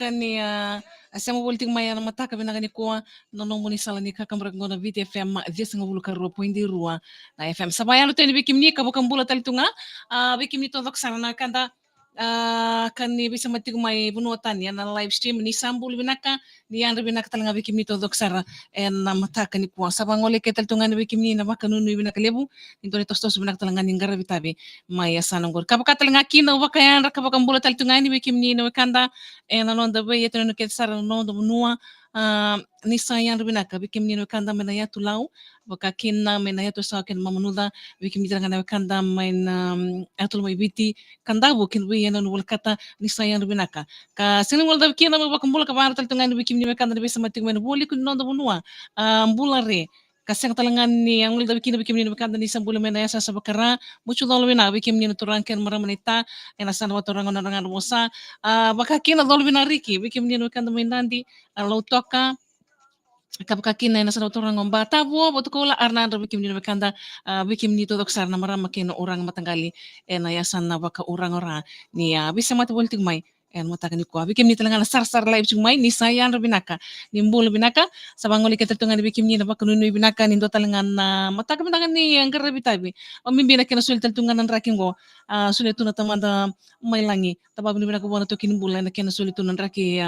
Kani asema volting mai ana mataka vinagani kuwa nono muni salani kakamrak ngona viti FM 10.2 na FM sabayalo teni bikimni kabukambula talitunga bikimni todok sarana kanda kani bisa matig mai bunuatan ya na live stream ni sambul binaka ni andra binaka talanga bikimni todok sara en mataka ni kuwa sabangole ketal tunga ni bikimni na makanunu binaka lebu nitoni tostos binaka talanga ni ngara bitabi mai asana ngor kabakatalanga kina wakayandra kabakambula talitunga ni bikimni no kanda nalonda be yetu no ketsara no do nua ni sayang binaka bikim ni no kanda mena ya tulau baka kinna mena ya to sa ken mamunuda bikim ni ngana kanda main atul mai biti kanda bu kin bi yena no kata ni sayang binaka ka sini wal da kina ba kumbul ka bar tal tungan bikim ni kanda be samatik men boli kun no do nua mbulare kasang talangan ni ang ulda bikin bikim ni kanda ni sambula mena ya sa sabakara mucho dolo bina bikim ni turang ken maramanita ena sana watorang orang mosa baka kina dolo binariki bikim ni kanda mainandi alo toka kapakakina ena sana watorang ngomba tabo botukola arna bikim ni kanda bikim ni todok sarna marama keno orang matanggali ena ya sana baka orang ni bisa mati bolting mai en mata kani ko bikim ni talanga sar live cumai ni sayang binaka ni mbul binaka sabangoli ketertungan bikim ni baka nunu binaka ni do talanga na mata ka binaka ni anggar bitabi o mimbina kena sul taltungan nan raking go sulit tuna tamanda mai langi tabab ni binaka bona to kin bulan kena sulit tunan raki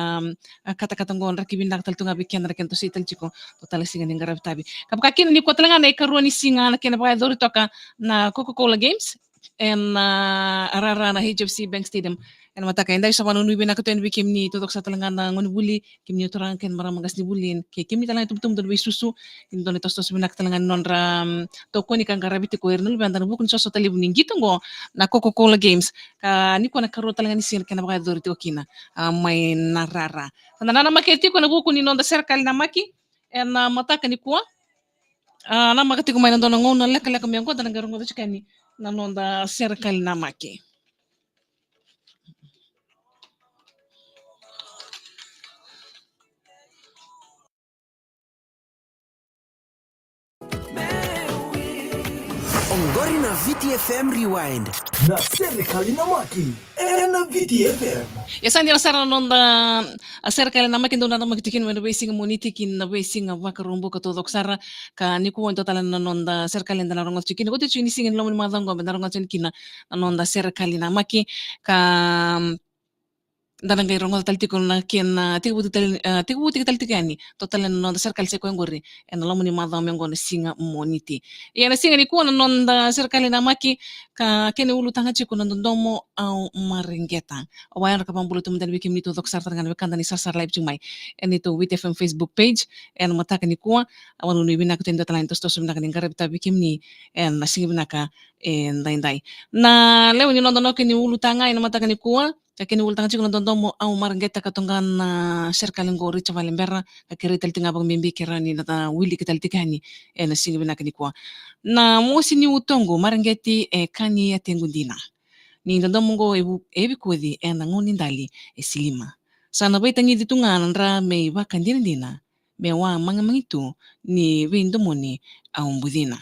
kata-kata ngon raki binaka taltunga bikin raken to sital chiko to talasingan ni anggar bitabi kapka kin ni ko talanga na ikaruan ni singa na kena baka dori toka na Coca-Cola Games en arara na HFC Bank Stadium en mata kay ndai sa panunu binaka to en bikim ni tudok sa talanga na ngon buli kim ni torang ken maramagas ni bulin ke kim ni talanga tum do susu in don tostos binaka talanga non ra to ko ni kan garabiti ko ernul bandan bukun so talib ni gitu ngo na Coca-Cola Games ka ni ko na karo talanga ni sin ken baka dorti okina may narara tanda na maketi ko na bukun ni non da serkal na maki en mata kani ko na makati ko may nandon ngon na leka mi ko tanang garong do chikani na non da serkal na maki. Ongori na VTFM Rewind na serikali na maki na VTFM. Yasan dia sara nonda serikali na maki ndona magtikin mo basing monitikin na basing wakarumbo ka tudok sara ka niku wonto talan na nonda serikali na rongot chikin ko chini singin lo madango na rongot chikin na nonda serikali na maki ka danang gay rongol talti ko na ken tigu taltikani total no serkal se ko ngori en lo muni madam ngo na singa moniti na singa ni ko non da serkal na maki ka ken ulu tanga ci ko non domo au maringeta o wayar ka pambulo tum dan bikim ni to dok sar tangan kanda ni sar live chumai en ito WTFM Facebook page en mataka ni ko awanu ni binaka tenda talain to stos binaka ni garab ta bikim ni en na singa binaka en dai na lewo ni non no ken ulu tanga en mataka ni ko kakini ultang chiko nonton mo au marangeta katongan serkali ngori chavale mbera kakiri talti ngabang mimbi kirani na wili kitaltikani na singi binakani kwa na mosi ni utongo marangeti kani ya tengundina ni ndondo mongo ebi kodi na ngoni ndali silima sana baitangi ditungan ra me bakandina dina me wa mangamangitu ni windomoni au mbudina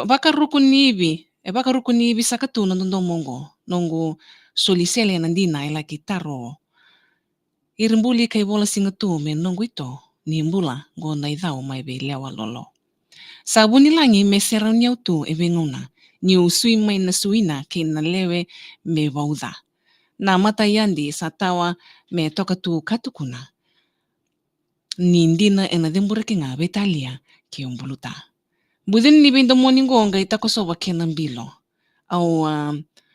baka rukuni ibi sakatu nonton mongo nongo solisele nandina ila kitaro irimbuli kay bola singatu men nongo ito ni mbula go na idao mai be lewa lolo sabuni langi me serau nyau tu ebe ngona ni usui mai na suina ke na lewe me wauda na mata yandi sa tawa me toka tu katukuna ni ndina ena dembura ke nga betalia ke umbuluta budin ni bindo moningo ngai takosoba ke nambilo au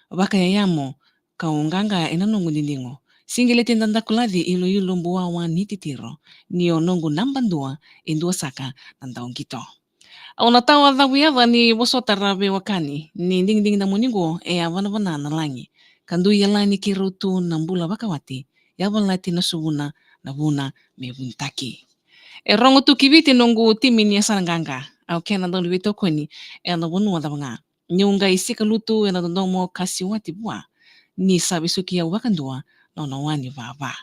baka yayamo kaunganga ena nungu nindingo singile tendanda kuladi ilu mbuwa wa nititiro ni onongu nambandua indua saka nandaong kito au natawa dhawiya ni bosota rabe wakani ni ding na muningo avana na langi kandu yalani kirutu nambula bakawati yabalati na subuna na buna me buntaki rongo tu kibiti nongu timini sananganga au kena ndo wito koni na bunu wadabanga nyunga isika lutu ena ndo mo kasiwati bua ni sabi suki ya wakandua nono wani baba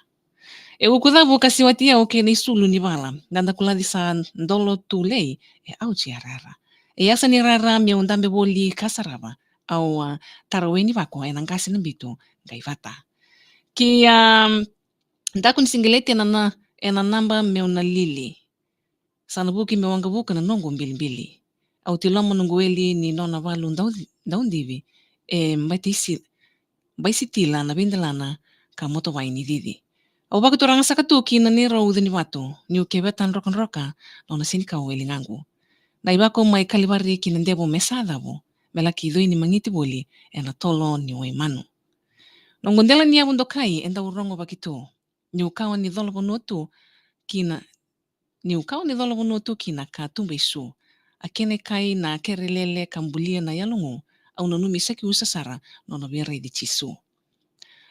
ukudhabu kasiwati ya ni sulu ni bala nanda kuladi sa ndolo tulei au chiarara yasa ni rara mi undambe boli kasaraba au taraweni bako enangkasi nambitu gaivata ki Ndako ni singeleti ena namba meuna lili. Sana buki mewanga buka na nongo mbili. Au tilomo nungueli ni nona valu ndaundivi. Mbaisi tila na bindalana ka moto waini didi. Au baka turanga sakatuki na nira udhini watu. Ni ukebetan roka nona sini ka ueli ngangu. Na ibako mai kalibari kinandebo mesadabo. Melaki idoi ni mangiti boli ena tolo ni waimanu. Nongondela ni abundokai enda urongo bakito. Ni ukawa ni dholobo nuotu kina ka tumbe isu. Akene kai na kerelele kambulia na yalungu. Au nanumi seki usasara nono bere di chisu.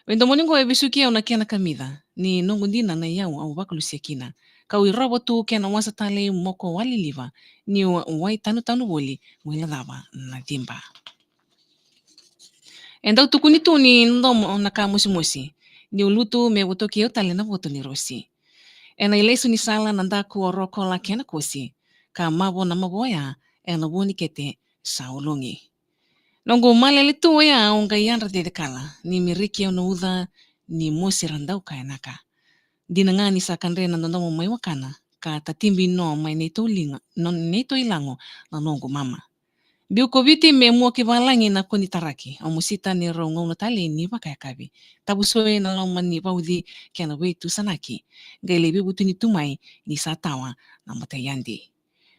Wendo moningo e bisuki au na kena kamida. Ni nongondina na yau au bakalusia kina. Kau i robotu kena wasa tale moko waliliva. Ni wai tanu boli wila dava na dimba. Endau tukunitu ni ndomo na ka musi. Ni ulutu me wotoki tale na woto ni rosi. Ena ilesu ni sala nandaku oroko la kena kosi. Ka mabo na maboya ena boni kete saulungi. Nongo malele tu ya onga yanra de kala. Ni miriki au uda ni mosi randau ka enaka. Dina nga ni sakandre na ndomo mai wakana. Ka tatimbi no mai neto ilango na nongo mama. Biuko viti me mua kibalangi na koni taraki. Au musita ni rongo na tali ni baka kabi. Tabusoe na loma ni baudi kena wetu sanaki. Gaile bibutu ni tumai ni satawa na matayandi.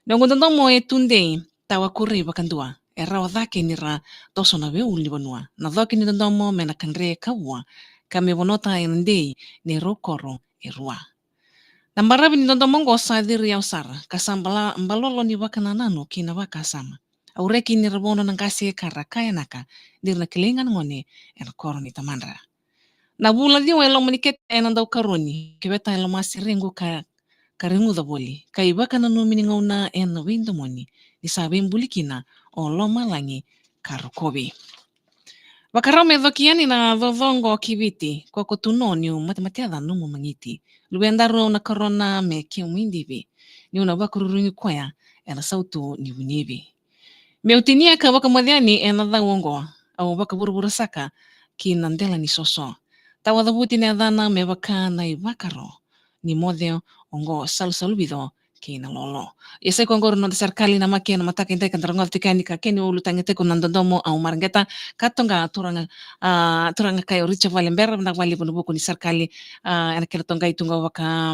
Nongo ndomo e tunde tawa kuri bakandua. E rawa dhake ni ra toso na weu ni banua. Na dhoki ni ndomo me na kandre kawa. Kame bonota e ndei ni rokoro e rua. Na marabi ni ndomo ngosa diri au sara. Kasambala mbalolo ni wakana nano kina waka sama. Aureki ni rabono ng kasi karakaya naka dir na kilingan ngone en koro ni tamandra. Na bula di welo maniket en daw karoni kibeta elo masiringo ka karingo da boli. Kay baka na numiningaw na en windo moni di sabing bulikina o loma langi karukobi. Bakarame dokiani na dodongo kibiti kwa kutuno ni matematiada numu mangiti. Luendaro na korona me kiumindivi. Ni una bakururungi kwaya en sautu ni univi. Meutinia ka waka madiani e nada wongo au waka buru saka ki nandela ni soso. Tawa dabuti ne dana me waka na i wakaro ni modeo ongo salubido ki na lolo. Yese kongoro no serikali na maki na mataka indai kandarango tikani ka keni ulutangete ko nandodomo au marangeta katonga turanga kai oricha valembera na wali bunubuku ni serikali ena kela tonga itunga waka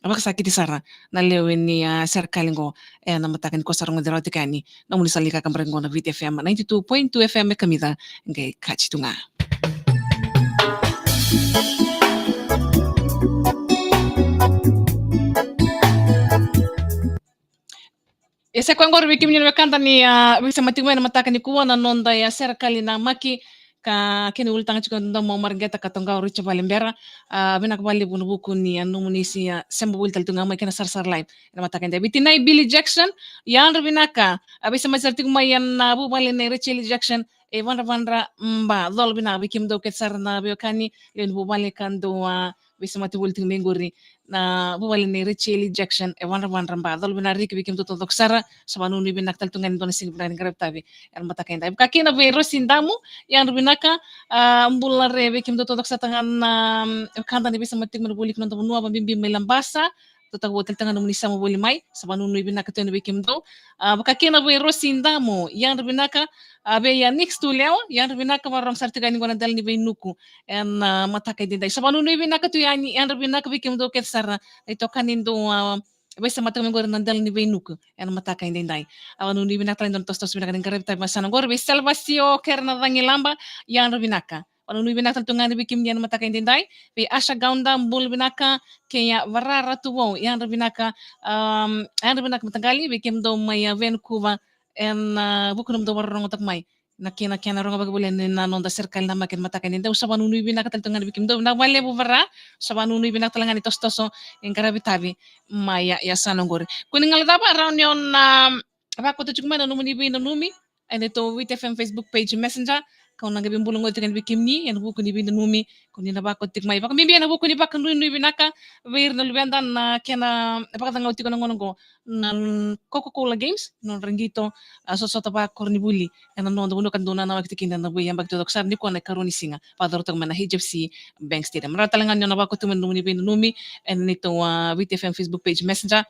Abak sakiti sara na leo ni serikali ngo na matakan ko sarong deroti kani na muli salika kamrengo na VTFM 92.2 FM kamida ngay kachitunga. Ese kwangor wiki mnyene kanta ni bisa matingwe na matakan ni kuwa na nonda ya serikali na maki ka kini ultanga chiko ndo mo margeta katonga uricha balembera bina kubali bunubuku ni anu munisi sembo bultal tunga mai kena sar live na matakan de bitinai Billy Jackson yan binaka abisa masartik mai yan bu bali ne Rachel Jackson e vandra mba dol bina bikim do ket sar na biokani len bu bali kando bisa mati bulting menguri na bu bali ne Rachel Jackson e vandra mba dol bina rik bikim do tok sara sabanu ni binak tal tunga ndon sing bina ngarep tabi yan matakan de kakina be rosindamu yan binaka mbula rebe kim toto sa tangan kanta ni bisa matik manubulik nonton menua bimbi melambasa toto hotel tangan munisa mo boli mai sa panunu binaka to ni kim do bakakina bo rosinda mo yan binaka be ya next to leo yan binaka marong sartigan ni gonadal ni benuku en matakay din dai sa panunu binaka to yan binaka bikim do ket sara ito kanindo Basta matang gor nandal ni Benuku en mataka indai awanu ni binaka don tostos binaka den kareb tay masana gor be salvasio kerna dangilamba yan binaka anu ni binaka tungan ni bikim yan mataka indai be asha gaunda bul binaka kaya varara tuwo yan binaka matagali bikim do maya Vancouver en bukunum do warong tak mai nakina ronga bagabulen na nonda serkali na makin mataka indai usabanu ni binaka tungan bikim do na wale bu vara sabanu ni binaka tangan tostoso en karabitabi maya ya sanongori kuning ngalada around yon apa ko tuchuk mana numuni bi numi and ito WTFM Facebook page messenger kau na gabi bulungo tikan bikimni en buku ni bin numi kuni na bako tik mai baka mimbi na buku ni baka nui binaka ver na lubenda na kena baka tanga utiko na ngonongo na Coca-Cola Games no rangito so taba korni buli en no ndo kan dona na waktikin na buya bak to sar ni ko na karoni singa padar to mana HFC Bank Stadium ratalangan na bako tumen numi bin numi en nito VTFM Facebook page messenger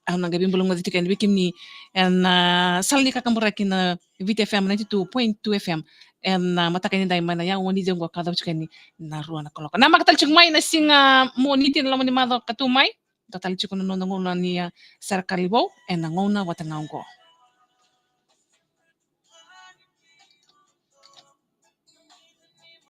ang nagabing bulong mo tikan bikim ni en salni kakamburaki na VTFM 92.2 FM en matakan ni dai mana yang woni jengwa kada chukani na ruwa na koloko na makatal chukmay na singa mo nitin lamon ni mado katumay total chukon no ngona ni sarkalibo en ngona watangaongo